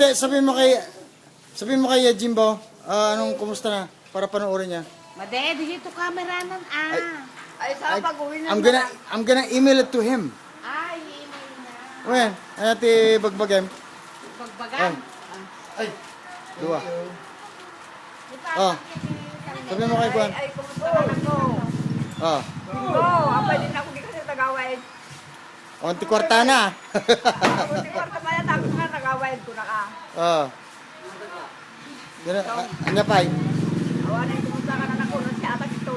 Hindi, sabihin mo kay Jimbo, anong kumusta na para panoorin niya. Made, dito camera nan Ay, sa pag-uwi na. I'm gonna email it to him. Ay, email na. Wen, ayati bagbagem. Pagbagan. Ay, dua. Oh, sabihin mo kay Juan. Ay, kumusta ka na ko? Oh, Oo, apay din ako di kasi tagawid. onti kwarta na. Kunti kwarta pa yan, tapos nga tagawid ko na ka. Oh. Gana, anya pay. Awan ay kumusta ka na na ko, si atak ito.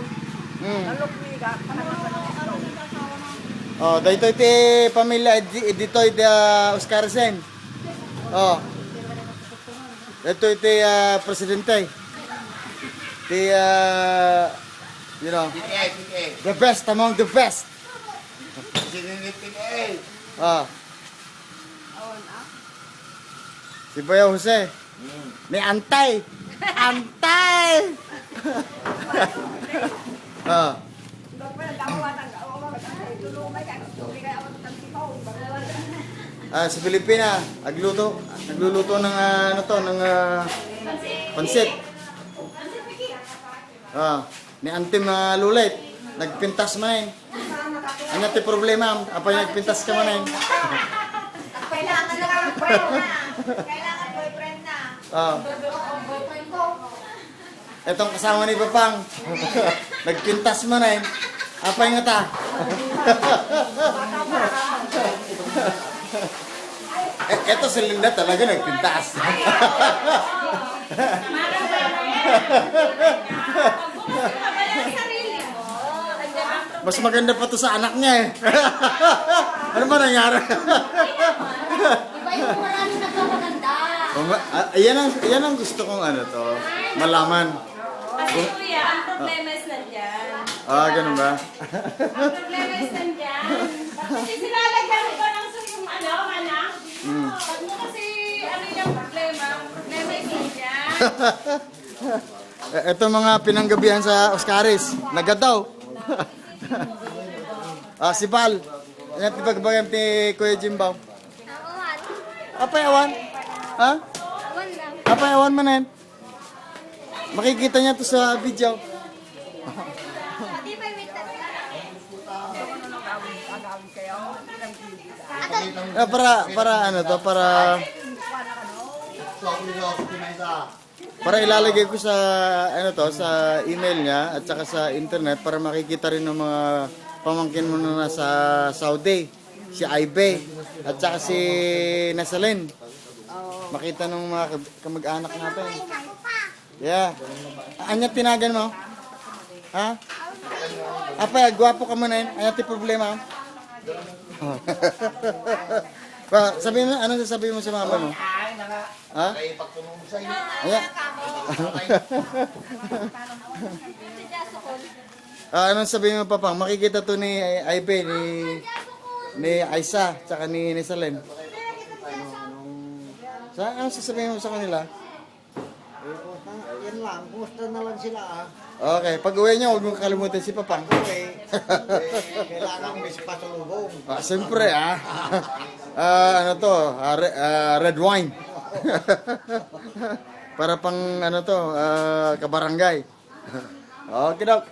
Hmm. Nalukmi ka, panahon pa naman ito. Oh, dito iti pamilya dito iti Oscarsen. Oh. Ito iti presidente. Iti you know, the best among the best. Ah. Si Bayaw Jose. May antay. Antay. Ah. Si Pilipina, nagluluto ng ano to, ng pansit. Ni Antim na lulit, nagpintas man eh. Ano ti problema? Apa yung nagpintas ka man eh? Kailangan na lang boyfriend na. Kailangan boyfriend na. Etong kasama ni Papang, nagpintas man eh. Apa yung ata? Eto si Linda talaga nagpintas. Mas maganda pa to sa anak niya eh. Ano ba nangyari? Iba yung maraming nagpapaganda. Yan ang gusto kong ano to, malaman. Kasi kuya, ang problema is nandyan. Ganun ba? Ang problema is nandyan. Kasi silalagyan ko ng yung anak. Pag mo kasi ano yung problema is nandyan. Ito mga pinanggabihan sa Oscaris. Nagad daw. Si Val. Yan tibagbagam ti Kuya Jimbaw. Apay awan? Ha? Apay awan manen? Makikita niya to sa video. Para ano to, para ilalagay ko sa ano to, sa email niya at saka sa internet para makikita rin ng mga pamangkin mo na nasa Saudi, si Aibe at saka si Nasalin. Makita ng mga kamag-anak natin. Yeah. Anya tinagan mo? Ha? Apa, gwapo ka mo na yun. Anya ti problema? Sabihin mo, anong sasabihin mo sa mama mo? Ha? Anya? Anong sabihin mo, Papang? Makikita to ni Aibe, ni Aisa, tsaka ni Salem. Anong sasabihin mo sa kanila? Yan lang, kumusta na lang sila Okay, pag uwi niyo, huwag mong kakalimutan si Papang. Okay. Kailangan may pasalubong. Siyempre ano to, red wine. Para pang ano to, kabarangay. Okay, Dok.